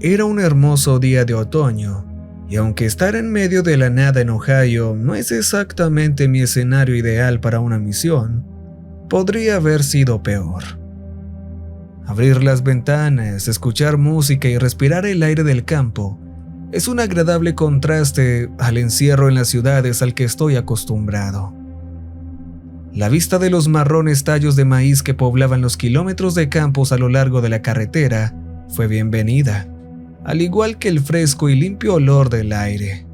Era un hermoso día de otoño, y aunque estar en medio de la nada en Ohio no es exactamente mi escenario ideal para una misión, podría haber sido peor. Abrir las ventanas, escuchar música y respirar el aire del campo es un agradable contraste al encierro en las ciudades al que estoy acostumbrado. La vista de los marrones tallos de maíz que poblaban los kilómetros de campos a lo largo de la carretera fue bienvenida, al igual que el fresco y limpio olor del aire.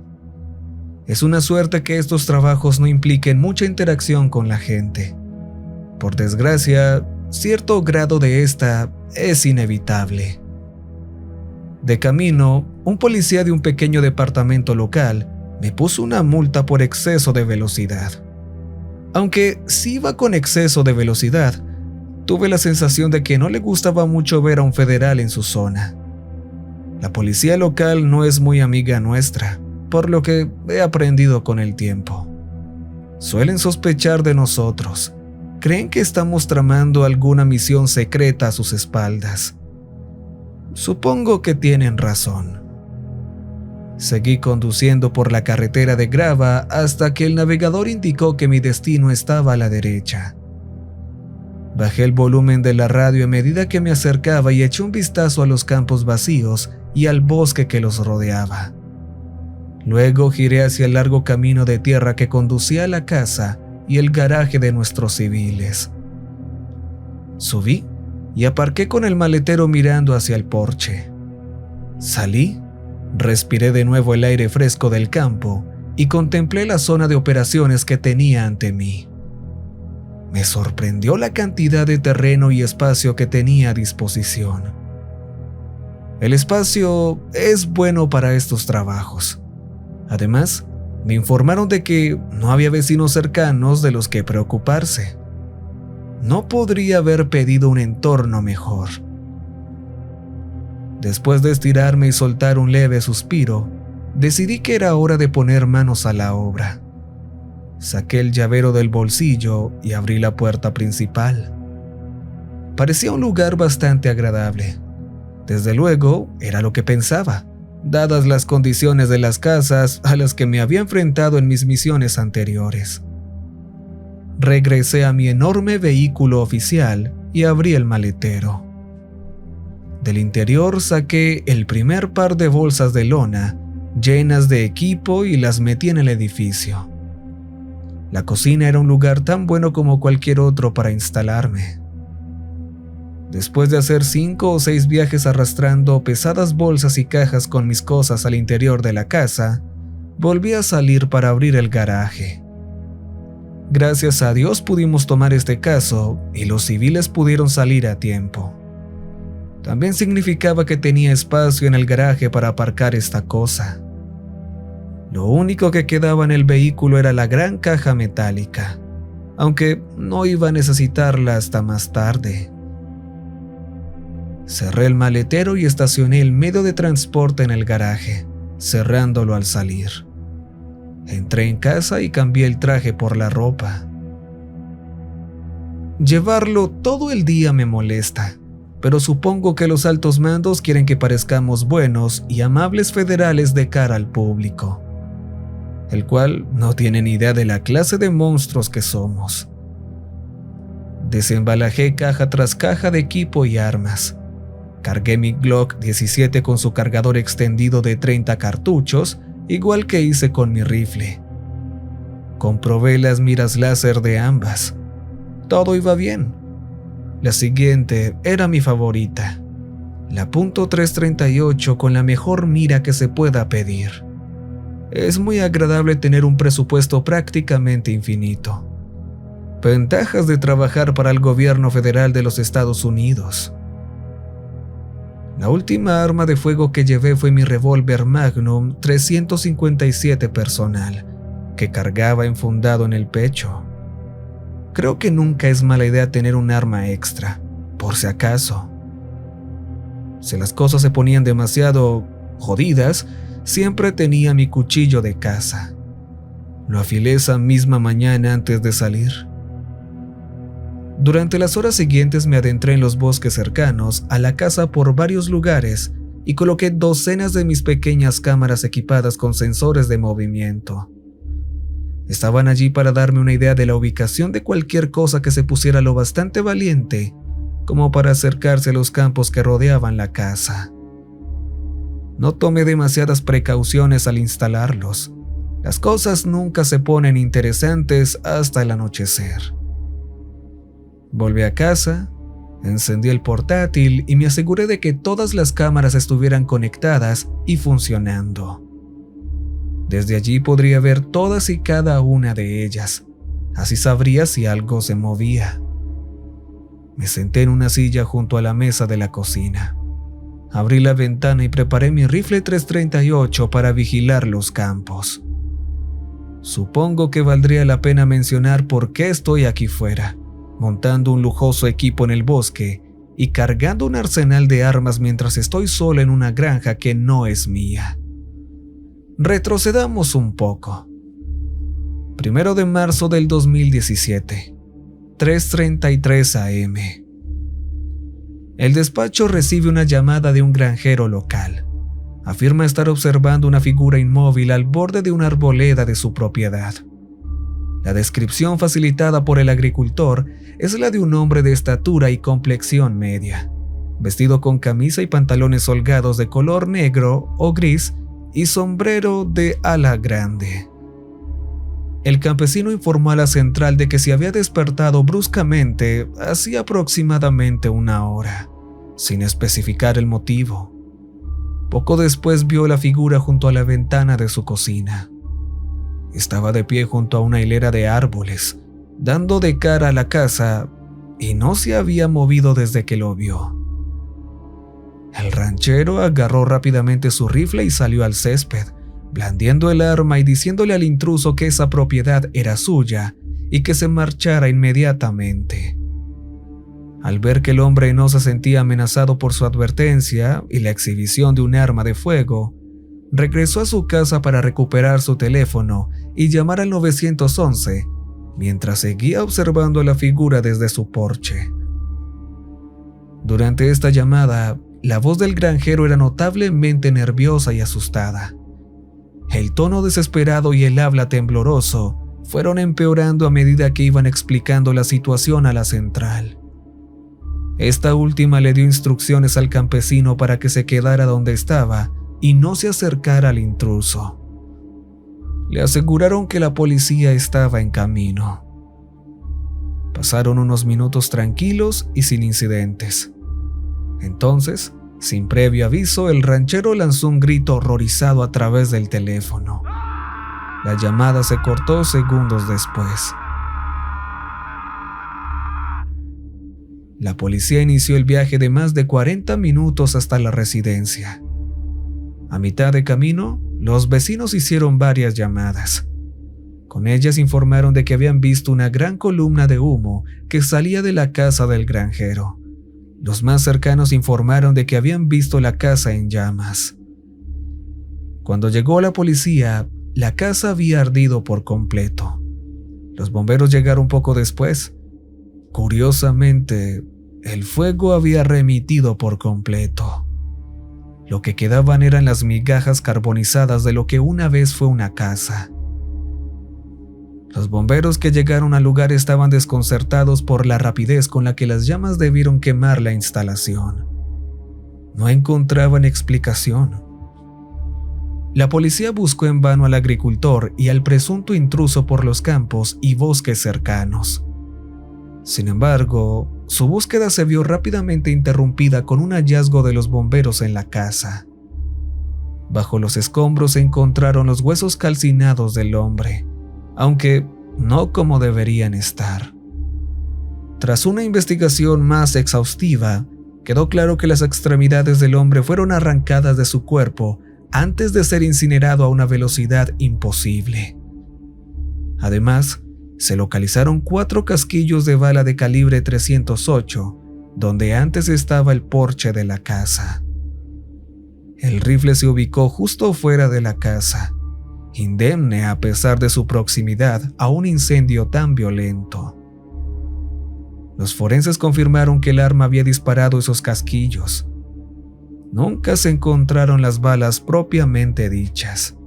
Es una suerte que estos trabajos no impliquen mucha interacción con la gente. Por desgracia, cierto grado de esta es inevitable. De camino, un policía de un pequeño departamento local me puso una multa por exceso de velocidad. Aunque sí iba con exceso de velocidad, tuve la sensación de que no le gustaba mucho ver a un federal en su zona. La policía local no es muy amiga nuestra, por lo que he aprendido con el tiempo. Suelen sospechar de nosotros. Creen que estamos tramando alguna misión secreta a sus espaldas. Supongo que tienen razón. Seguí conduciendo por la carretera de grava hasta que el navegador indicó que mi destino estaba a la derecha. Bajé el volumen de la radio a medida que me acercaba y eché un vistazo a los campos vacíos y al bosque que los rodeaba. Luego giré hacia el largo camino de tierra que conducía a la casa y el garaje de nuestros civiles. Subí y aparqué con el maletero mirando hacia el porche. Salí, respiré de nuevo el aire fresco del campo y contemplé la zona de operaciones que tenía ante mí. Me sorprendió la cantidad de terreno y espacio que tenía a disposición. El espacio es bueno para estos trabajos. Además, me informaron de que no había vecinos cercanos de los que preocuparse. No podría haber pedido un entorno mejor. Después de estirarme y soltar un leve suspiro, decidí que era hora de poner manos a la obra. Saqué el llavero del bolsillo y abrí la puerta principal. Parecía un lugar bastante agradable. Desde luego, era lo que pensaba, dadas las condiciones de las casas a las que me había enfrentado en mis misiones anteriores. Regresé a mi enorme vehículo oficial y abrí el maletero. Del interior saqué el primer par de bolsas de lona, llenas de equipo, y las metí en el edificio. La cocina era un lugar tan bueno como cualquier otro para instalarme. Después de hacer 5 o 6 viajes arrastrando pesadas bolsas y cajas con mis cosas al interior de la casa, volví a salir para abrir el garaje. Gracias a Dios pudimos tomar este caso y los civiles pudieron salir a tiempo. También significaba que tenía espacio en el garaje para aparcar esta cosa. Lo único que quedaba en el vehículo era la gran caja metálica, aunque no iba a necesitarla hasta más tarde. Cerré el maletero y estacioné el medio de transporte en el garaje, cerrándolo al salir. Entré en casa y cambié el traje por la ropa. Llevarlo todo el día me molesta, pero supongo que los altos mandos quieren que parezcamos buenos y amables federales de cara al público, el cual no tiene ni idea de la clase de monstruos que somos. Desembalajé caja tras caja de equipo y armas. Cargué mi Glock 17 con su cargador extendido de 30 cartuchos, igual que hice con mi rifle. Comprobé las miras láser de ambas. Todo iba bien. La siguiente era mi favorita, la .338 con la mejor mira que se pueda pedir. Es muy agradable tener un presupuesto prácticamente infinito. Ventajas de trabajar para el gobierno federal de los Estados Unidos. La última arma de fuego que llevé fue mi revólver Magnum 357 personal, que cargaba enfundado en el pecho. Creo que nunca es mala idea tener un arma extra, por si acaso. Si las cosas se ponían demasiado jodidas, siempre tenía mi cuchillo de caza. Lo afilé esa misma mañana antes de salir. Durante las horas siguientes me adentré en los bosques cercanos a la casa por varios lugares y coloqué docenas de mis pequeñas cámaras equipadas con sensores de movimiento. Estaban allí para darme una idea de la ubicación de cualquier cosa que se pusiera lo bastante valiente como para acercarse a los campos que rodeaban la casa. No tomé demasiadas precauciones al instalarlos. Las cosas nunca se ponen interesantes hasta el anochecer. Volví a casa, encendí el portátil y me aseguré de que todas las cámaras estuvieran conectadas y funcionando. Desde allí podría ver todas y cada una de ellas, así sabría si algo se movía. Me senté en una silla junto a la mesa de la cocina. Abrí la ventana y preparé mi rifle 338 para vigilar los campos. Supongo que valdría la pena mencionar por qué estoy aquí fuera, montando un lujoso equipo en el bosque y cargando un arsenal de armas mientras estoy solo en una granja que no es mía. Retrocedamos un poco. 1 de marzo del 2017, 3:33 am. El despacho recibe una llamada de un granjero local. Afirma estar observando una figura inmóvil al borde de una arboleda de su propiedad. La descripción facilitada por el agricultor es la de un hombre de estatura y complexión media, vestido con camisa y pantalones holgados de color negro o gris y sombrero de ala grande. El campesino informó a la central de que se había despertado bruscamente hacía aproximadamente una hora, sin especificar el motivo. Poco después vio la figura junto a la ventana de su cocina. Estaba de pie junto a una hilera de árboles, dando de cara a la casa, y no se había movido desde que lo vio. El ranchero agarró rápidamente su rifle y salió al césped, blandiendo el arma y diciéndole al intruso que esa propiedad era suya y que se marchara inmediatamente. Al ver que el hombre no se sentía amenazado por su advertencia y la exhibición de un arma de fuego, regresó a su casa para recuperar su teléfono y llamar al 911, mientras seguía observando la figura desde su porche. Durante esta llamada, la voz del granjero era notablemente nerviosa y asustada. El tono desesperado y el habla tembloroso fueron empeorando a medida que iban explicando la situación a la central. Esta última le dio instrucciones al campesino para que se quedara donde estaba y no se acercara al intruso. Le aseguraron que la policía estaba en camino. Pasaron unos minutos tranquilos y sin incidentes. Entonces, sin previo aviso, el ranchero lanzó un grito horrorizado a través del teléfono. La llamada se cortó segundos después. La policía inició el viaje de más de 40 minutos hasta la residencia. A mitad de camino, los vecinos hicieron varias llamadas. Con ellas informaron de que habían visto una gran columna de humo que salía de la casa del granjero. Los más cercanos informaron de que habían visto la casa en llamas. Cuando llegó la policía, la casa había ardido por completo. Los bomberos llegaron poco después. Curiosamente, el fuego había remitido por completo. Lo que quedaban eran las migajas carbonizadas de lo que una vez fue una casa. Los bomberos que llegaron al lugar estaban desconcertados por la rapidez con la que las llamas debieron quemar la instalación. No encontraban explicación. La policía buscó en vano al agricultor y al presunto intruso por los campos y bosques cercanos. Sin embargo, su búsqueda se vio rápidamente interrumpida con un hallazgo de los bomberos en la casa. Bajo los escombros se encontraron los huesos calcinados del hombre, aunque no como deberían estar. Tras una investigación más exhaustiva, quedó claro que las extremidades del hombre fueron arrancadas de su cuerpo antes de ser incinerado a una velocidad imposible. Además, se localizaron 4 casquillos de bala de calibre 308, donde antes estaba el porche de la casa. El rifle se ubicó justo fuera de la casa, indemne a pesar de su proximidad a un incendio tan violento. Los forenses confirmaron que el arma había disparado esos casquillos. nunca se encontraron las balas propiamente dichas.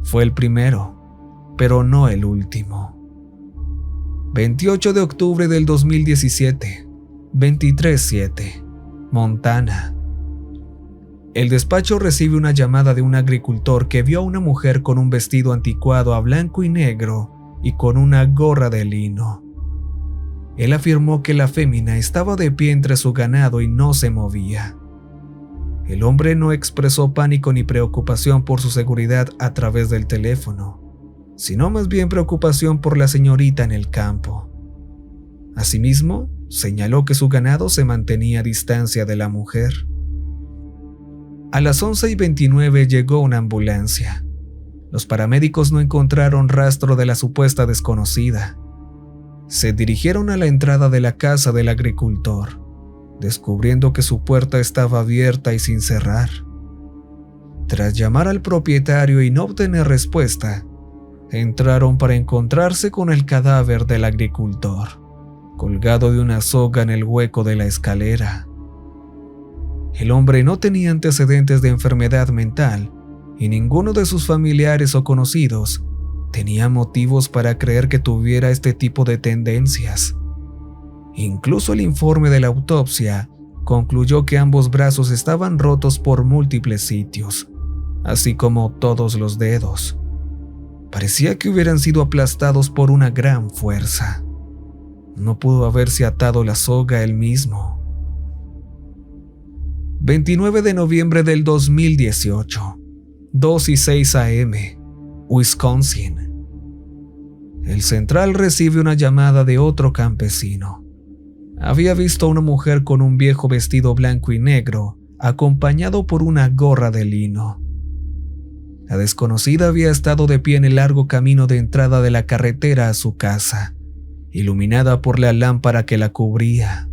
Fue el primero, pero no el último. 28 de octubre del 2017, 23:07, Montana. El despacho recibe una llamada de un agricultor que vio a una mujer con un vestido anticuado a blanco y negro y con una gorra de lino. Él afirmó que la fémina estaba de pie entre su ganado y no se movía. El hombre no expresó pánico ni preocupación por su seguridad a través del teléfono, sino más bien preocupación por la señorita en el campo. Asimismo, señaló que su ganado se mantenía a distancia de la mujer. A las 11:29 llegó una ambulancia. Los paramédicos no encontraron rastro de la supuesta desconocida. Se dirigieron a la entrada de la casa del agricultor, descubriendo que su puerta estaba abierta y sin cerrar. Tras llamar al propietario y no obtener respuesta, entraron para encontrarse con el cadáver del agricultor, colgado de una soga en el hueco de la escalera. El hombre no tenía antecedentes de enfermedad mental y ninguno de sus familiares o conocidos tenía motivos para creer que tuviera este tipo de tendencias. Incluso el informe de la autopsia concluyó que ambos brazos estaban rotos por múltiples sitios, así como todos los dedos. Parecía que hubieran sido aplastados por una gran fuerza. No pudo haberse atado la soga él mismo. 29 de noviembre del 2018, 2:06 a.m., Wisconsin. El central recibe una llamada de otro campesino. Había visto a una mujer con un viejo vestido blanco y negro, acompañado por una gorra de lino. La desconocida había estado de pie en el largo camino de entrada de la carretera a su casa, iluminada por la lámpara que la cubría.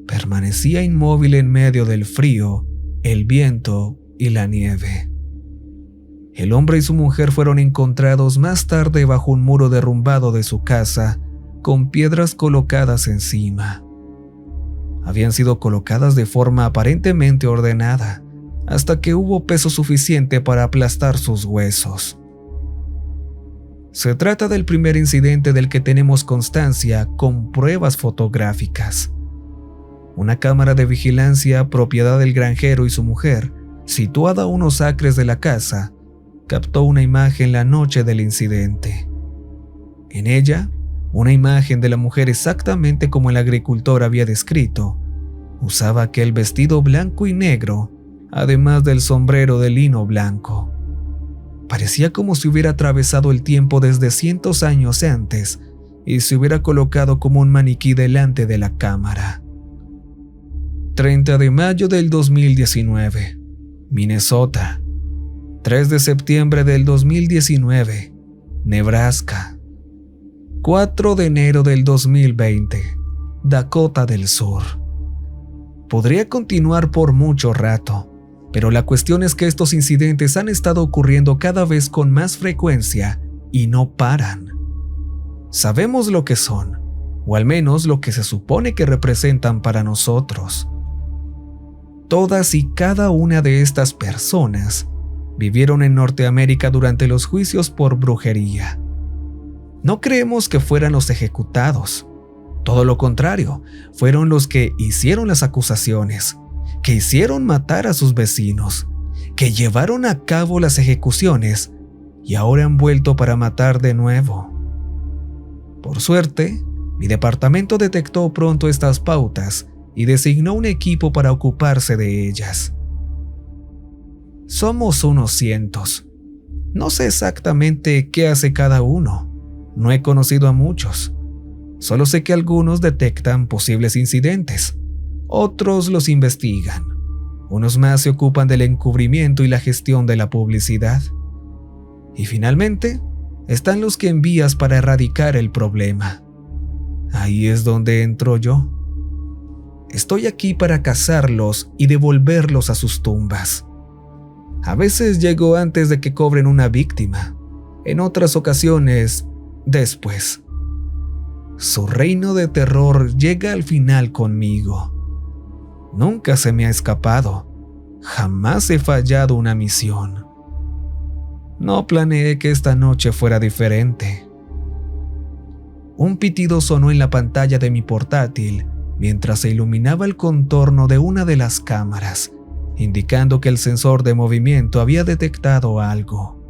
Permanecía inmóvil en medio del frío, el viento y la nieve. El hombre y su mujer fueron encontrados más tarde bajo un muro derrumbado de su casa, con piedras colocadas encima. Habían sido colocadas de forma aparentemente ordenada, hasta que hubo peso suficiente para aplastar sus huesos. Se trata del primer incidente del que tenemos constancia con pruebas fotográficas. Una cámara de vigilancia, propiedad del granjero y su mujer, situada a unos acres de la casa, captó una imagen la noche del incidente. En ella, una imagen de la mujer exactamente como el agricultor había descrito. Usaba aquel vestido blanco y negro, además del sombrero de lino blanco. Parecía como si hubiera atravesado el tiempo desde cientos años antes y se hubiera colocado como un maniquí delante de la cámara. 30 de mayo del 2019, Minnesota. 3 de septiembre del 2019, Nebraska. 4 de enero del 2020, Dakota del Sur. Podría continuar por mucho rato, pero la cuestión es que estos incidentes han estado ocurriendo cada vez con más frecuencia y no paran. Sabemos lo que son, o al menos lo que se supone que representan para nosotros. Todas y cada una de estas personas vivieron en Norteamérica durante los juicios por brujería. No creemos que fueran los ejecutados. Todo lo contrario, fueron los que hicieron las acusaciones, que hicieron matar a sus vecinos, que llevaron a cabo las ejecuciones y ahora han vuelto para matar de nuevo. Por suerte, mi departamento detectó pronto estas pautas y designó un equipo para ocuparse de ellas. Somos unos cientos. No sé exactamente qué hace cada uno. No he conocido a muchos. Solo sé que algunos detectan posibles incidentes. Otros los investigan. Unos más se ocupan del encubrimiento y la gestión de la publicidad. Y finalmente, están los que envías para erradicar el problema. Ahí es donde entro yo. Estoy aquí para cazarlos y devolverlos a sus tumbas. A veces llego antes de que cobren una víctima. En otras ocasiones, después. Su reino de terror llega al final conmigo. Nunca se me ha escapado. Jamás he fallado una misión. No planeé que esta noche fuera diferente. Un pitido sonó en la pantalla de mi portátil mientras se iluminaba el contorno de una de las cámaras, indicando que el sensor de movimiento había detectado algo.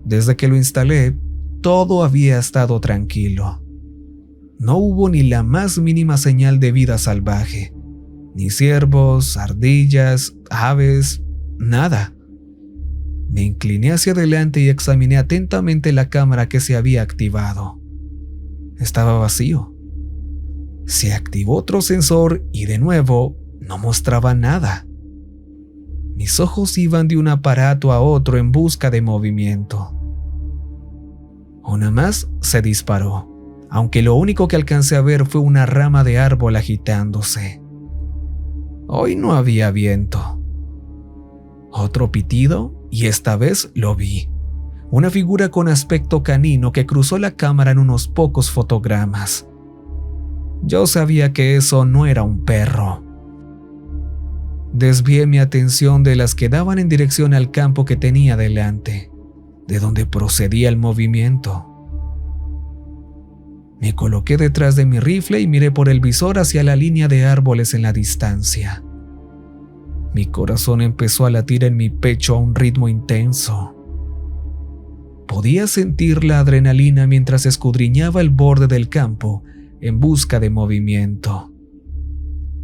Desde que lo instalé, todo había estado tranquilo. No hubo ni la más mínima señal de vida salvaje, ni ciervos, ardillas, aves, nada. Me incliné hacia adelante y examiné atentamente la cámara que se había activado. Estaba vacío. Se activó otro sensor y de nuevo no mostraba nada. Mis ojos iban de un aparato a otro en busca de movimiento. Una más se disparó, aunque lo único que alcancé a ver fue una rama de árbol agitándose. Hoy no había viento. Otro pitido y esta vez lo vi. Una figura con aspecto canino que cruzó la cámara en unos pocos fotogramas. Yo sabía que eso no era un perro. Desvié mi atención de las que daban en dirección al campo que tenía delante, de donde procedía el movimiento. Me coloqué detrás de mi rifle y miré por el visor hacia la línea de árboles en la distancia. Mi corazón empezó a latir en mi pecho a un ritmo intenso. Podía sentir la adrenalina mientras escudriñaba el borde del campo en busca de movimiento.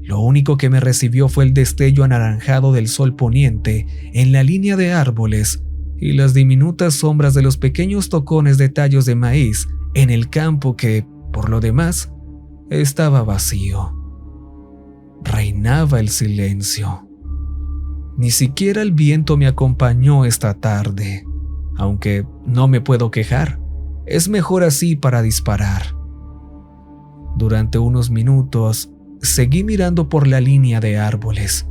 Lo único que me recibió fue el destello anaranjado del sol poniente en la línea de árboles y las diminutas sombras de los pequeños tocones de tallos de maíz en el campo que, por lo demás, estaba vacío. Reinaba el silencio. Ni siquiera el viento me acompañó esta tarde, aunque no me puedo quejar. Es mejor así para disparar. Durante unos minutos, seguí mirando por la línea de árboles,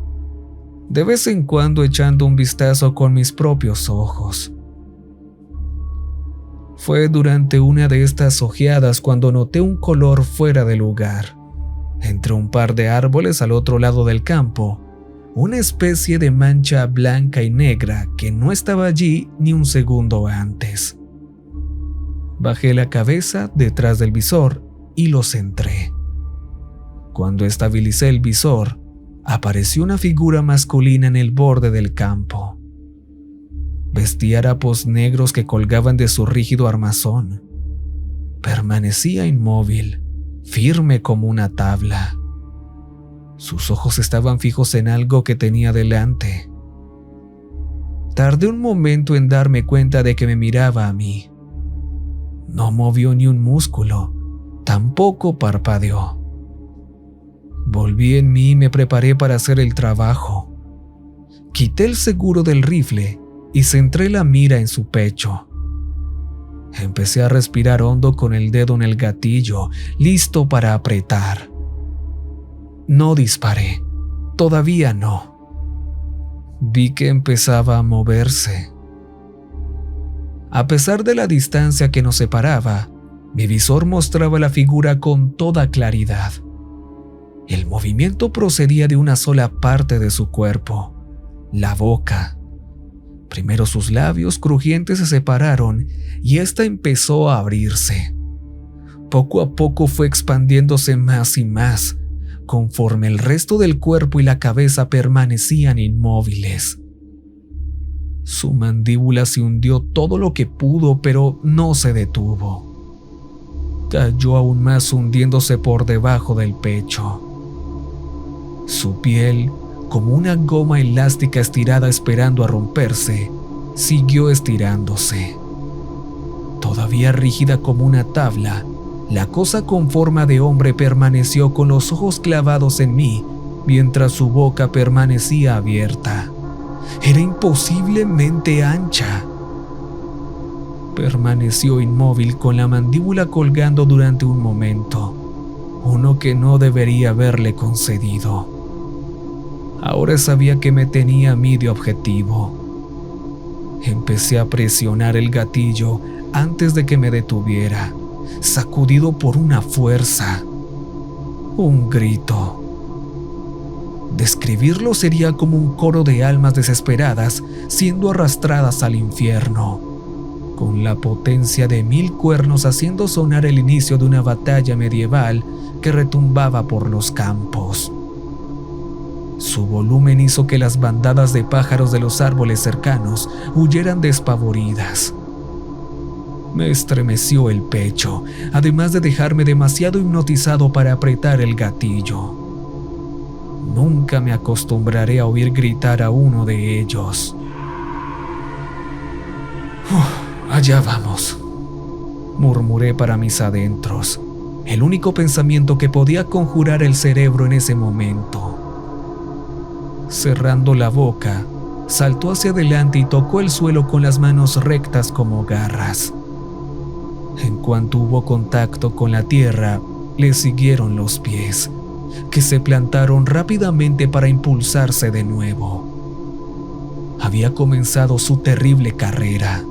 de vez en cuando echando un vistazo con mis propios ojos. Fue durante una de estas ojeadas cuando noté un color fuera de lugar. Entre un par de árboles al otro lado del campo, una especie de mancha blanca y negra que no estaba allí ni un segundo antes. Bajé la cabeza detrás del visor y lo centré. Cuando estabilicé el visor, apareció una figura masculina en el borde del campo. Vestía harapos negros que colgaban de su rígido armazón. Permanecía inmóvil, firme como una tabla. Sus ojos estaban fijos en algo que tenía delante. Tardé un momento en darme cuenta de que me miraba a mí. No movió ni un músculo, tampoco parpadeó. Volví en mí y me preparé para hacer el trabajo. Quité el seguro del rifle y centré la mira en su pecho. Empecé a respirar hondo con el dedo en el gatillo, listo para apretar. No disparé, todavía no. Vi que empezaba a moverse. A pesar de la distancia que nos separaba, mi visor mostraba la figura con toda claridad. El movimiento procedía de una sola parte de su cuerpo, la boca. Primero sus labios crujientes se separaron y ésta empezó a abrirse. Poco a poco fue expandiéndose más y más, conforme el resto del cuerpo y la cabeza permanecían inmóviles. Su mandíbula se hundió todo lo que pudo, pero no se detuvo. Cayó aún más hundiéndose por debajo del pecho. Su piel, como una goma elástica estirada esperando a romperse, siguió estirándose. Todavía rígida como una tabla, la cosa con forma de hombre permaneció con los ojos clavados en mí, mientras su boca permanecía abierta. Era imposiblemente ancha. Permaneció inmóvil con la mandíbula colgando durante un momento, uno que no debería haberle concedido. Ahora sabía que me tenía a mí de objetivo. Empecé a presionar el gatillo antes de que me detuviera, sacudido por una fuerza. Un grito. Describirlo sería como un coro de almas desesperadas siendo arrastradas al infierno, con la potencia de 1000 cuernos haciendo sonar el inicio de una batalla medieval que retumbaba por los campos. Su volumen hizo que las bandadas de pájaros de los árboles cercanos huyeran despavoridas. Me estremeció el pecho, además de dejarme demasiado hipnotizado para apretar el gatillo. Nunca me acostumbraré a oír gritar a uno de ellos. Allá vamos, murmuré para mis adentros, el único pensamiento que podía conjurar el cerebro en ese momento. Cerrando la boca, saltó hacia adelante y tocó el suelo con las manos rectas como garras. En cuanto hubo contacto con la tierra, le siguieron los pies, que se plantaron rápidamente para impulsarse de nuevo. Había comenzado su terrible carrera.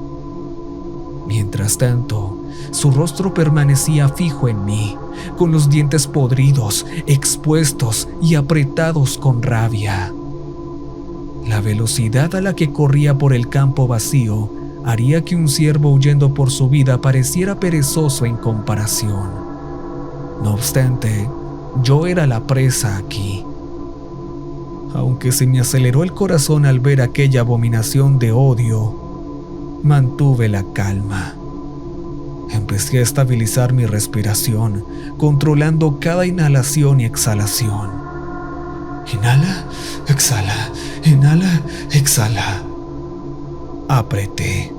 Mientras tanto, su rostro permanecía fijo en mí, con los dientes podridos, expuestos y apretados con rabia. La velocidad a la que corría por el campo vacío haría que un ciervo huyendo por su vida pareciera perezoso en comparación. No obstante, yo era la presa aquí. Aunque se me aceleró el corazón al ver aquella abominación de odio, mantuve la calma. Empecé a estabilizar mi respiración, controlando cada inhalación y exhalación. Inhala, exhala, inhala, exhala. Apreté.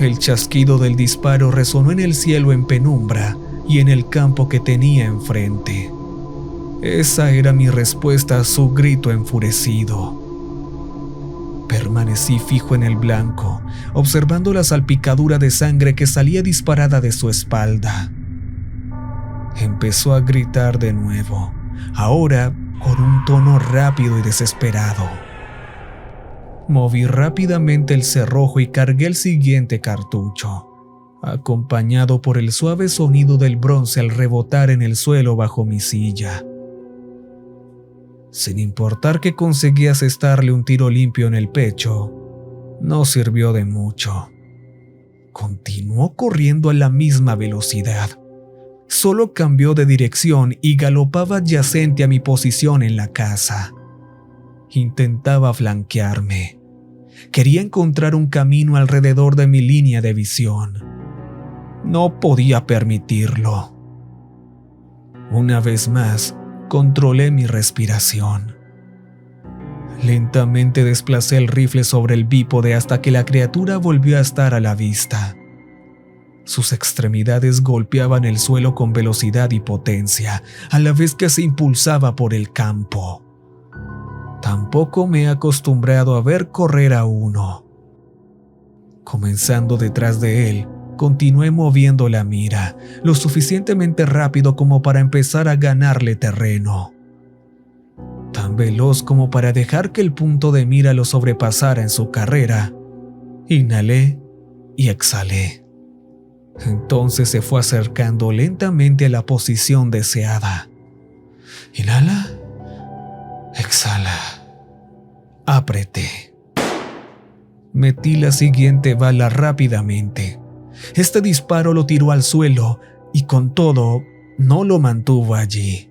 El chasquido del disparo resonó en el cielo en penumbra y en el campo que tenía enfrente. Esa era mi respuesta a su grito enfurecido. Permanecí fijo en el blanco, observando la salpicadura de sangre que salía disparada de su espalda. Empezó a gritar de nuevo, ahora con un tono rápido y desesperado. Moví rápidamente el cerrojo y cargué el siguiente cartucho, acompañado por el suave sonido del bronce al rebotar en el suelo bajo mi silla. Sin importar que conseguí asestarle un tiro limpio en el pecho, no sirvió de mucho. Continuó corriendo a la misma velocidad. Solo cambió de dirección y galopaba adyacente a mi posición en la casa. Intentaba flanquearme. Quería encontrar un camino alrededor de mi línea de visión. No podía permitirlo. Una vez más, controlé mi respiración. Lentamente desplacé el rifle sobre el bípode hasta que la criatura volvió a estar a la vista. Sus extremidades golpeaban el suelo con velocidad y potencia, a la vez que se impulsaba por el campo. Tampoco me he acostumbrado a ver correr a uno. Comenzando detrás de él, continué moviendo la mira, lo suficientemente rápido como para empezar a ganarle terreno. Tan veloz como para dejar que el punto de mira lo sobrepasara en su carrera. Inhalé y exhalé. Entonces se fue acercando lentamente a la posición deseada. Inhala, exhala. Apreté. Metí la siguiente bala rápidamente. Este disparo lo tiró al suelo y con todo no lo mantuvo allí.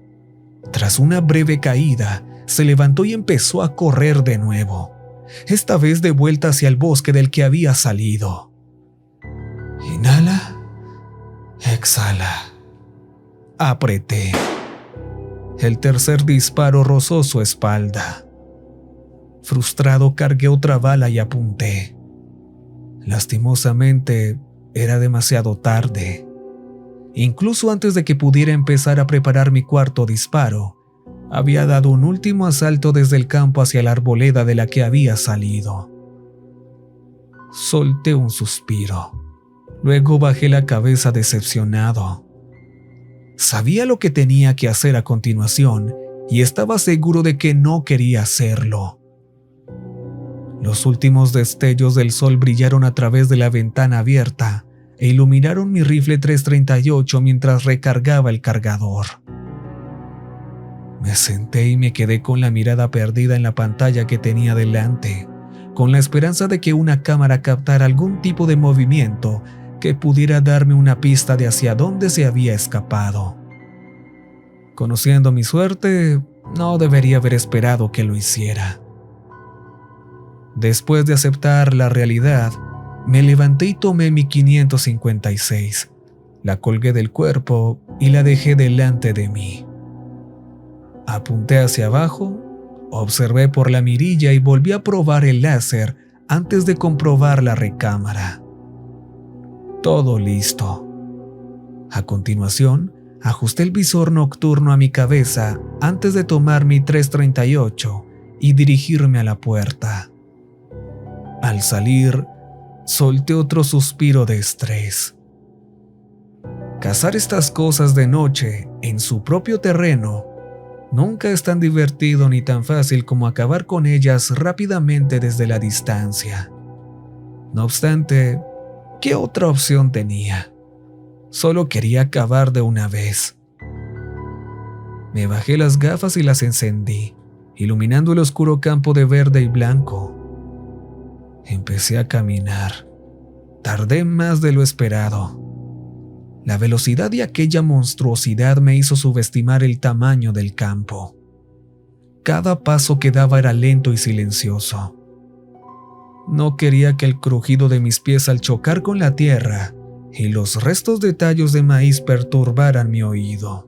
Tras una breve caída, se levantó y empezó a correr de nuevo, esta vez de vuelta hacia el bosque del que había salido. Inhala, exhala. Apreté. El tercer disparo rozó su espalda. Frustrado, cargué otra bala y apunté. Lastimosamente, era demasiado tarde. Incluso antes de que pudiera empezar a preparar mi cuarto disparo, había dado un último asalto desde el campo hacia la arboleda de la que había salido. Solté un suspiro. Luego bajé la cabeza decepcionado. Sabía lo que tenía que hacer a continuación y estaba seguro de que no quería hacerlo. Los últimos destellos del sol brillaron a través de la ventana abierta e iluminaron mi rifle 338 mientras recargaba el cargador. Me senté y me quedé con la mirada perdida en la pantalla que tenía delante, con la esperanza de que una cámara captara algún tipo de movimiento que pudiera darme una pista de hacia dónde se había escapado. Conociendo mi suerte, no debería haber esperado que lo hiciera. Después de aceptar la realidad, me levanté y tomé mi 556, la colgué del cuerpo y la dejé delante de mí. Apunté hacia abajo, observé por la mirilla y volví a probar el láser antes de comprobar la recámara. Todo listo. A continuación, ajusté el visor nocturno a mi cabeza antes de tomar mi 338 y dirigirme a la puerta. Al salir, solté otro suspiro de estrés. Cazar estas cosas de noche en su propio terreno nunca es tan divertido ni tan fácil como acabar con ellas rápidamente desde la distancia. No obstante, ¿qué otra opción tenía? Solo quería acabar de una vez. Me bajé las gafas y las encendí, iluminando el oscuro campo de verde y blanco. Empecé a caminar. Tardé más de lo esperado. La velocidad de aquella monstruosidad me hizo subestimar el tamaño del campo. Cada paso que daba era lento y silencioso. No quería que el crujido de mis pies al chocar con la tierra y los restos de tallos de maíz perturbaran mi oído.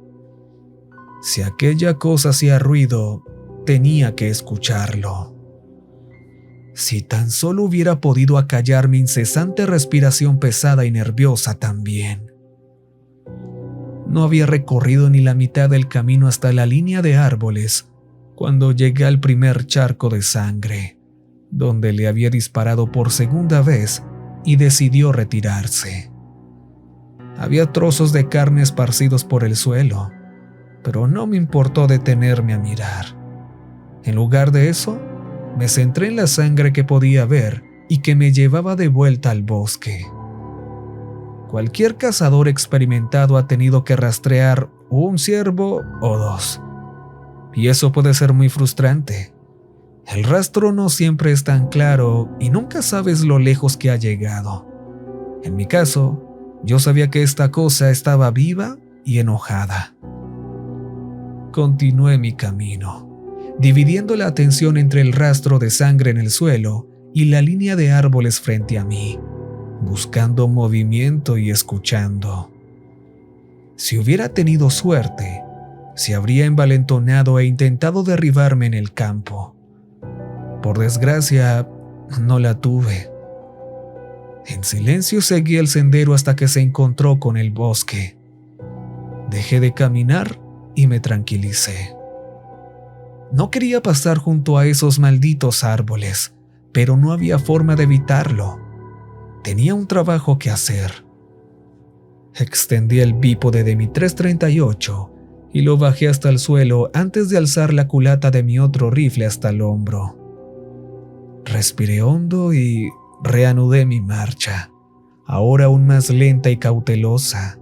Si aquella cosa hacía ruido, tenía que escucharlo. Si tan solo hubiera podido acallar mi incesante respiración pesada y nerviosa también. No había recorrido ni la mitad del camino hasta la línea de árboles cuando llegué al primer charco de sangre, donde le había disparado por segunda vez y decidió retirarse. Había trozos de carne esparcidos por el suelo, pero no me importó detenerme a mirar. En lugar de eso, me centré en la sangre que podía ver y que me llevaba de vuelta al bosque. Cualquier cazador experimentado ha tenido que rastrear un ciervo o dos, y eso puede ser muy frustrante. El rastro no siempre es tan claro y nunca sabes lo lejos que ha llegado. En mi caso, yo sabía que esta cosa estaba viva y enojada. Continué mi camino, dividiendo la atención entre el rastro de sangre en el suelo y la línea de árboles frente a mí, buscando movimiento y escuchando. Si hubiera tenido suerte, se habría envalentonado e intentado derribarme en el campo. Por desgracia, no la tuve. En silencio seguí el sendero hasta que se encontró con el bosque. Dejé de caminar y me tranquilicé. No quería pasar junto a esos malditos árboles, pero no había forma de evitarlo. Tenía un trabajo que hacer. Extendí el bípode de mi 338 y lo bajé hasta el suelo antes de alzar la culata de mi otro rifle hasta el hombro. Respiré hondo y reanudé mi marcha, ahora aún más lenta y cautelosa.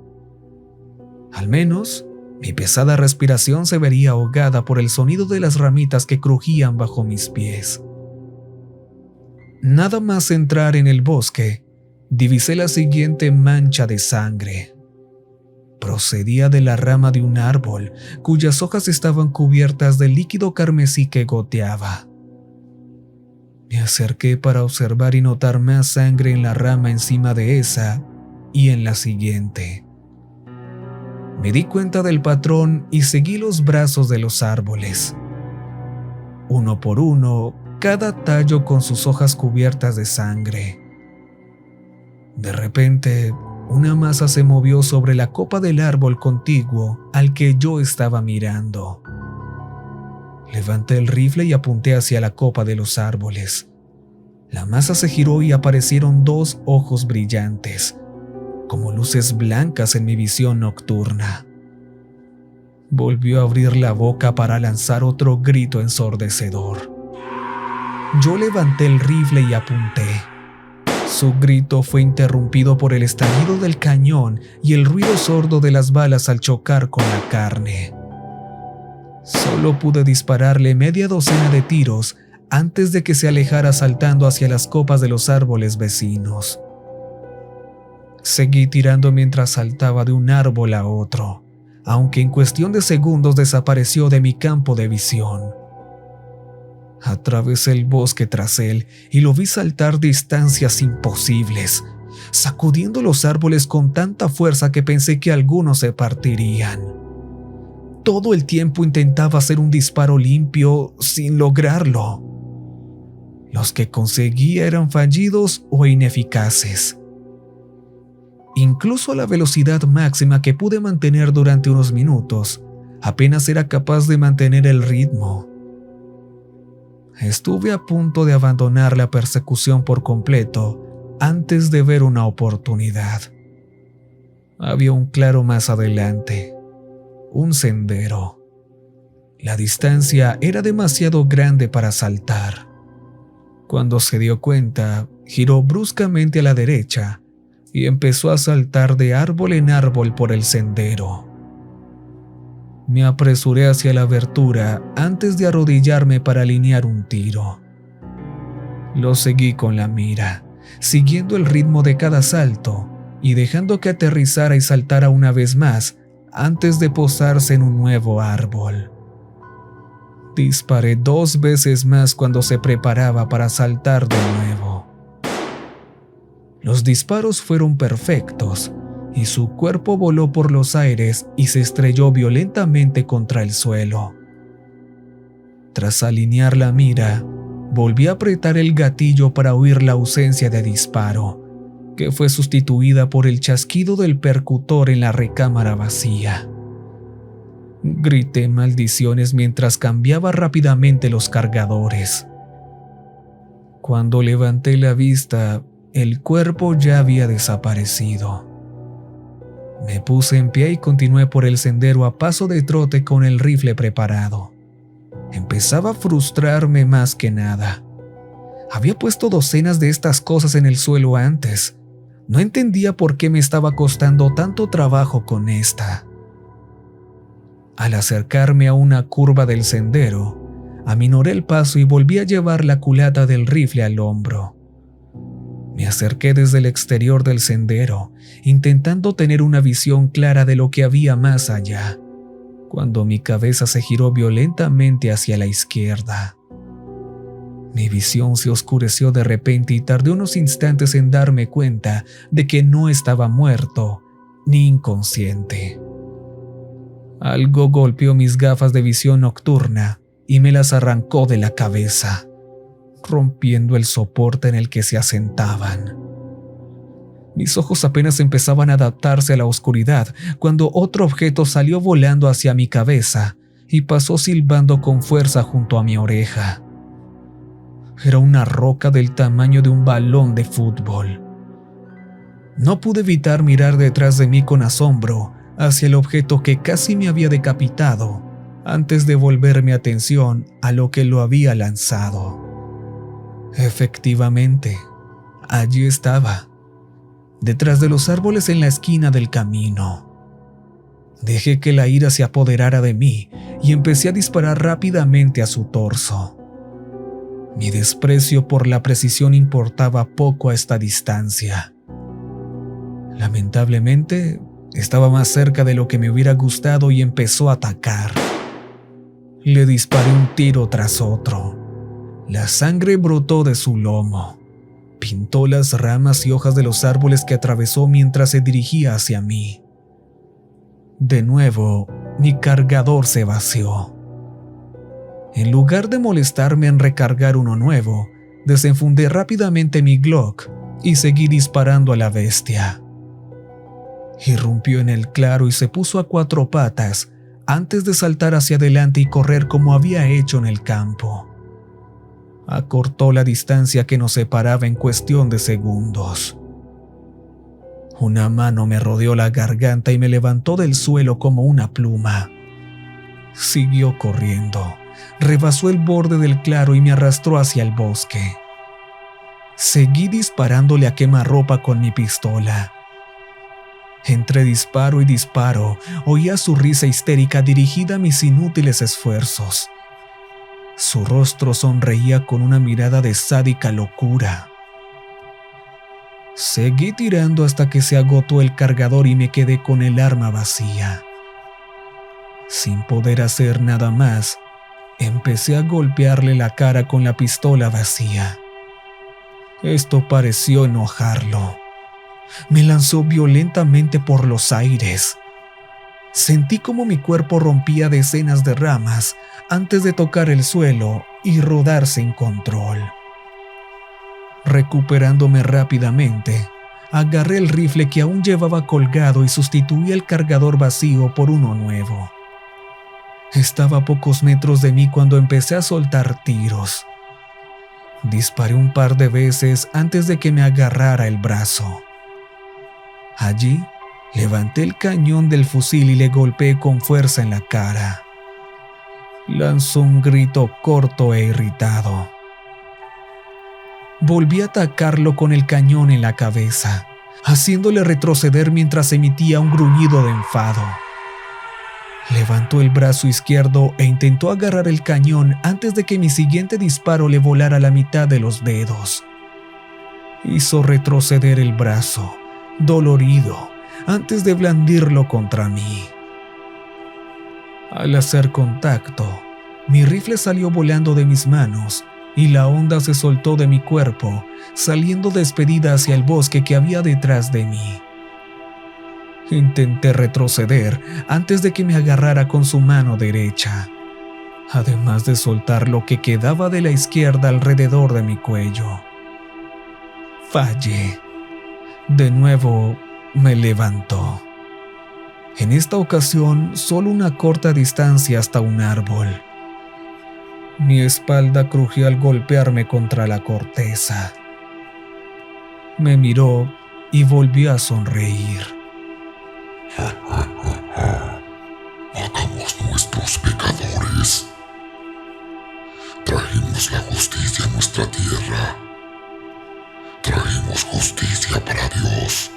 Al menos, mi pesada respiración se vería ahogada por el sonido de las ramitas que crujían bajo mis pies. Nada más entrar en el bosque, divisé la siguiente mancha de sangre. Procedía de la rama de un árbol, cuyas hojas estaban cubiertas de líquido carmesí que goteaba. Me acerqué para observar y notar más sangre en la rama encima de esa y en la siguiente. Me di cuenta del patrón y seguí los brazos de los árboles. Uno por uno, cada tallo con sus hojas cubiertas de sangre. De repente, una masa se movió sobre la copa del árbol contiguo al que yo estaba mirando. Levanté el rifle y apunté hacia la copa de los árboles. La masa se giró y aparecieron dos ojos brillantes, como luces blancas en mi visión nocturna. Volvió a abrir la boca para lanzar otro grito ensordecedor. Yo levanté el rifle y apunté. Su grito fue interrumpido por el estallido del cañón y el ruido sordo de las balas al chocar con la carne. Solo pude dispararle media docena de tiros antes de que se alejara saltando hacia las copas de los árboles vecinos. Seguí tirando mientras saltaba de un árbol a otro, aunque en cuestión de segundos desapareció de mi campo de visión. Atravesé el bosque tras él y lo vi saltar distancias imposibles, sacudiendo los árboles con tanta fuerza que pensé que algunos se partirían. Todo el tiempo intentaba hacer un disparo limpio sin lograrlo. Los que conseguía eran fallidos o ineficaces. Incluso a la velocidad máxima que pude mantener durante unos minutos, apenas era capaz de mantener el ritmo. Estuve a punto de abandonar la persecución por completo antes de ver una oportunidad. Había un claro más adelante, un sendero. La distancia era demasiado grande para saltar. Cuando se dio cuenta, giró bruscamente a la derecha y empezó a saltar de árbol en árbol por el sendero. Me apresuré hacia la abertura antes de arrodillarme para alinear un tiro. Lo seguí con la mira, siguiendo el ritmo de cada salto y dejando que aterrizara y saltara una vez más antes de posarse en un nuevo árbol. Disparé 2 veces más cuando se preparaba para saltar de nuevo. Los disparos fueron perfectos y su cuerpo voló por los aires y se estrelló violentamente contra el suelo. Tras alinear la mira, volví a apretar el gatillo para oír la ausencia de disparo, que fue sustituida por el chasquido del percutor en la recámara vacía. Grité maldiciones mientras cambiaba rápidamente los cargadores. Cuando levanté la vista, el cuerpo ya había desaparecido. Me puse en pie y continué por el sendero a paso de trote con el rifle preparado. Empezaba a frustrarme más que nada. Había puesto docenas de estas cosas en el suelo antes. No entendía por qué me estaba costando tanto trabajo con esta. Al acercarme a una curva del sendero, aminoré el paso y volví a llevar la culata del rifle al hombro. Me acerqué desde el exterior del sendero, intentando tener una visión clara de lo que había más allá, cuando mi cabeza se giró violentamente hacia la izquierda. Mi visión se oscureció de repente y tardé unos instantes en darme cuenta de que no estaba muerto ni inconsciente. Algo golpeó mis gafas de visión nocturna y me las arrancó de la cabeza, rompiendo el soporte en el que se asentaban. Mis ojos apenas empezaban a adaptarse a la oscuridad cuando otro objeto salió volando hacia mi cabeza y pasó silbando con fuerza junto a mi oreja. Era una roca del tamaño de un balón de fútbol. No pude evitar mirar detrás de mí con asombro hacia el objeto que casi me había decapitado antes de volver mi atención a lo que lo había lanzado. Efectivamente, allí estaba, detrás de los árboles en la esquina del camino. Dejé que la ira se apoderara de mí y empecé a disparar rápidamente a su torso. Mi desprecio por la precisión importaba poco a esta distancia. Lamentablemente, estaba más cerca de lo que me hubiera gustado y empezó a atacar. Le disparé un tiro tras otro. La sangre brotó de su lomo. Pintó las ramas y hojas de los árboles que atravesó mientras se dirigía hacia mí. De nuevo, mi cargador se vació. En lugar de molestarme en recargar uno nuevo, desenfundé rápidamente mi Glock y seguí disparando a la bestia. Irrumpió en el claro y se puso a 4 patas antes de saltar hacia adelante y correr como había hecho en el campo. Acortó la distancia que nos separaba en cuestión de segundos. Una mano me rodeó la garganta y me levantó del suelo como una pluma. Siguió corriendo, rebasó el borde del claro y me arrastró hacia el bosque. Seguí disparándole a quemarropa con mi pistola. Entre disparo y disparo, oía su risa histérica dirigida a mis inútiles esfuerzos. Su rostro sonreía con una mirada de sádica locura. Seguí tirando hasta que se agotó el cargador y me quedé con el arma vacía. Sin poder hacer nada más, empecé a golpearle la cara con la pistola vacía. Esto pareció enojarlo. Me lanzó violentamente por los aires. Sentí como mi cuerpo rompía decenas de ramas antes de tocar el suelo y rodar sin control. Recuperándome rápidamente, agarré el rifle que aún llevaba colgado y sustituí el cargador vacío por uno nuevo. Estaba a pocos metros de mí cuando empecé a soltar tiros. Disparé un par de veces antes de que me agarrara el brazo. Allí, levanté el cañón del fusil y le golpeé con fuerza en la cara. Lanzó un grito corto e irritado. Volví a atacarlo con el cañón en la cabeza, haciéndole retroceder mientras emitía un gruñido de enfado. Levantó el brazo izquierdo e intentó agarrar el cañón antes de que mi siguiente disparo le volara la mitad de los dedos. Hizo retroceder el brazo, dolorido, antes de blandirlo contra mí. Al hacer contacto, mi rifle salió volando de mis manos y la onda se soltó de mi cuerpo, saliendo despedida hacia el bosque que había detrás de mí. Intenté retroceder antes de que me agarrara con su mano derecha, además de soltar lo que quedaba de la izquierda alrededor de mi cuello. Fallé. De nuevo me levantó. En esta ocasión, solo una corta distancia hasta un árbol. Mi espalda crujió al golpearme contra la corteza. Me miró y volvió a sonreír. Matamos nuestros pecadores. Trajimos la justicia a nuestra tierra. Trajimos justicia para Dios.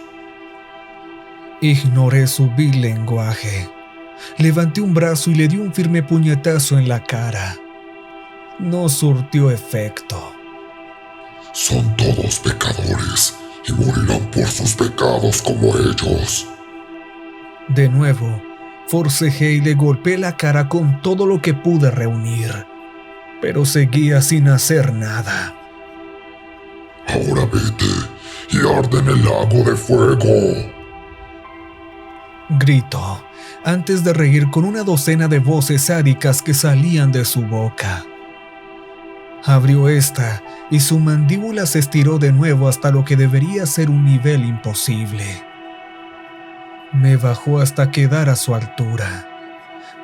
Ignoré su vil lenguaje. Levanté un brazo y le di un firme puñetazo en la cara. No surtió efecto. Son todos pecadores y morirán por sus pecados como ellos. De nuevo, forcejé y le golpeé la cara con todo lo que pude reunir, pero seguía sin hacer nada. Ahora vete y arde en el lago de fuego. Gritó, antes de reír con una docena de voces sádicas que salían de su boca. Abrió esta y su mandíbula se estiró de nuevo hasta lo que debería ser un nivel imposible. Me bajó hasta quedar a su altura.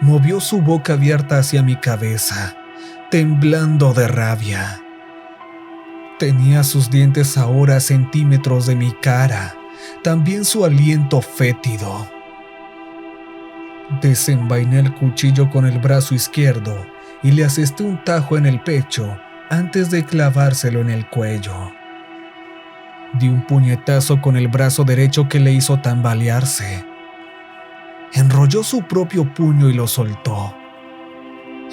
Movió su boca abierta hacia mi cabeza, temblando de rabia. Tenía sus dientes ahora a centímetros de mi cara, también su aliento fétido. Desenvainé el cuchillo con el brazo izquierdo y le asesté un tajo en el pecho antes de clavárselo en el cuello. Di un puñetazo con el brazo derecho que le hizo tambalearse. Enrolló su propio puño y lo soltó.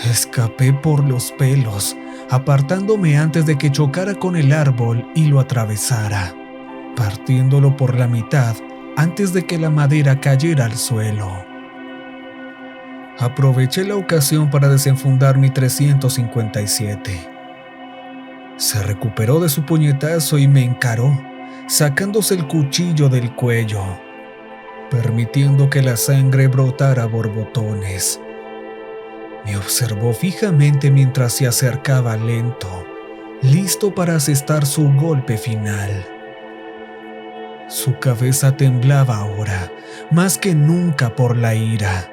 Escapé por los pelos, apartándome antes de que chocara con el árbol y lo atravesara, partiéndolo por la mitad antes de que la madera cayera al suelo. Aproveché la ocasión para desenfundar mi 357. Se recuperó de su puñetazo y me encaró, sacándose el cuchillo del cuello, permitiendo que la sangre brotara a borbotones. Me observó fijamente mientras se acercaba lento, listo para asestar su golpe final. Su cabeza temblaba ahora, más que nunca por la ira.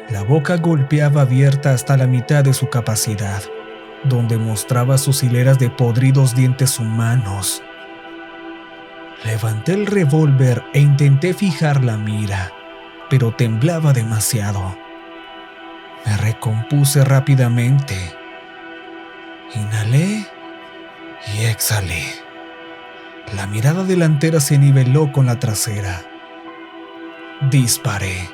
La boca golpeaba abierta hasta la mitad de su capacidad, donde mostraba sus hileras de podridos dientes humanos. Levanté el revólver e intenté fijar la mira, pero temblaba demasiado. Me recompuse rápidamente. Inhalé y exhalé. La mirada delantera se niveló con la trasera. Disparé.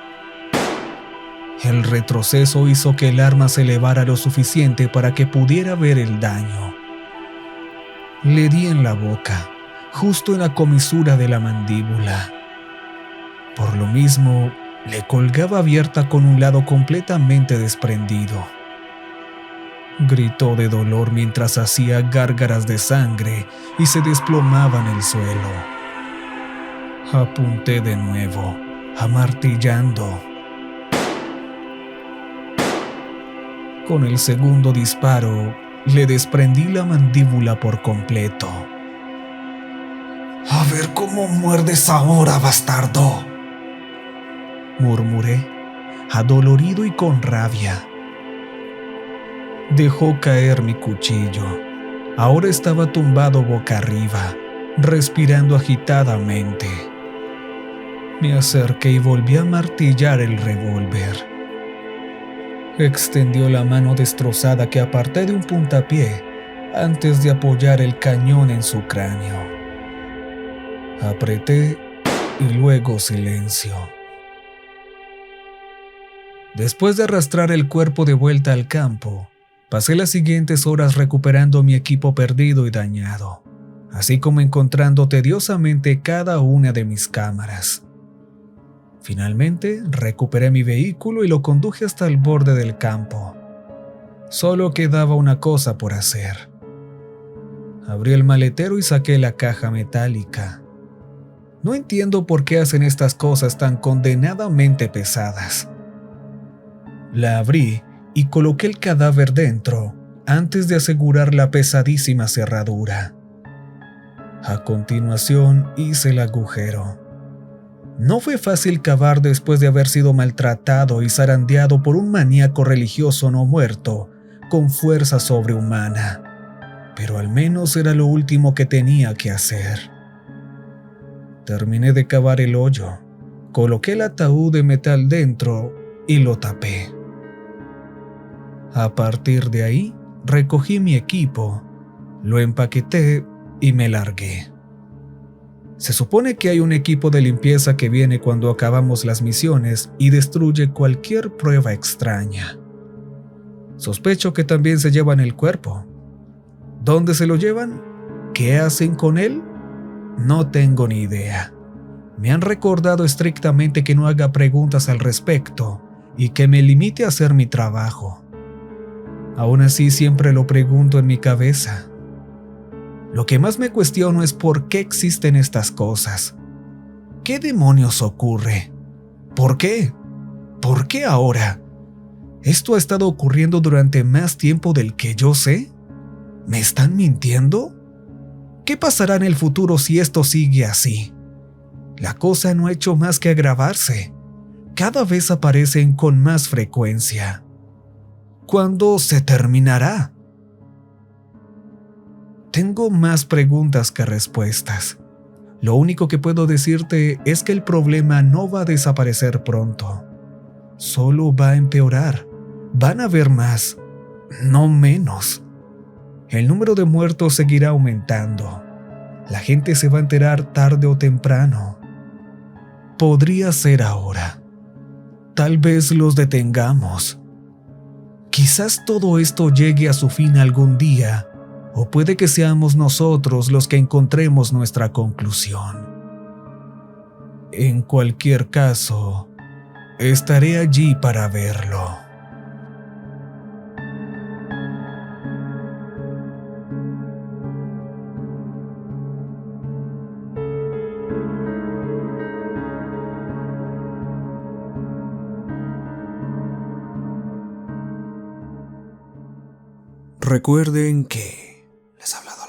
El retroceso hizo que el arma se elevara lo suficiente para que pudiera ver el daño. Le di en la boca, justo en la comisura de la mandíbula. Por lo mismo, le colgaba abierta con un lado completamente desprendido. Gritó de dolor mientras hacía gárgaras de sangre y se desplomaba en el suelo. Apunté de nuevo, amartillando. Con el segundo disparo, le desprendí la mandíbula por completo. «A ver cómo muerdes ahora, bastardo», murmuré, adolorido y con rabia. Dejó caer mi cuchillo. Ahora estaba tumbado boca arriba, respirando agitadamente. Me acerqué y volví a martillar el revólver. Extendió la mano destrozada que aparté de un puntapié antes de apoyar el cañón en su cráneo. Apreté y luego silencio. Después de arrastrar el cuerpo de vuelta al campo, pasé las siguientes horas recuperando mi equipo perdido y dañado, así como encontrando tediosamente cada una de mis cámaras. Finalmente, recuperé mi vehículo y lo conduje hasta el borde del campo. Solo quedaba una cosa por hacer. Abrí el maletero y saqué la caja metálica. No entiendo por qué hacen estas cosas tan condenadamente pesadas. La abrí y coloqué el cadáver dentro antes de asegurar la pesadísima cerradura. A continuación hice el agujero. No fue fácil cavar después de haber sido maltratado y zarandeado por un maníaco religioso no muerto con fuerza sobrehumana, pero al menos era lo último que tenía que hacer. Terminé de cavar el hoyo, coloqué el ataúd de metal dentro y lo tapé. A partir de ahí, recogí mi equipo, lo empaqueté y me largué. Se supone que hay un equipo de limpieza que viene cuando acabamos las misiones y destruye cualquier prueba extraña. Sospecho que también se llevan el cuerpo. ¿Dónde se lo llevan? ¿Qué hacen con él? No tengo ni idea. Me han recordado estrictamente que no haga preguntas al respecto y que me limite a hacer mi trabajo. Aún así siempre lo pregunto en mi cabeza. Lo que más me cuestiono es por qué existen estas cosas. ¿Qué demonios ocurre? ¿Por qué? ¿Por qué ahora? ¿Esto ha estado ocurriendo durante más tiempo del que yo sé? ¿Me están mintiendo? ¿Qué pasará en el futuro si esto sigue así? La cosa no ha hecho más que agravarse. Cada vez aparecen con más frecuencia. ¿Cuándo se terminará? Tengo más preguntas que respuestas. Lo único que puedo decirte es que el problema no va a desaparecer pronto. Solo va a empeorar. Van a haber más, no menos. El número de muertos seguirá aumentando. La gente se va a enterar tarde o temprano. Podría ser ahora. Tal vez los detengamos. Quizás todo esto llegue a su fin algún día, o puede que seamos nosotros los que encontremos nuestra conclusión. En cualquier caso, estaré allí para verlo. Recuerden que les ha hablado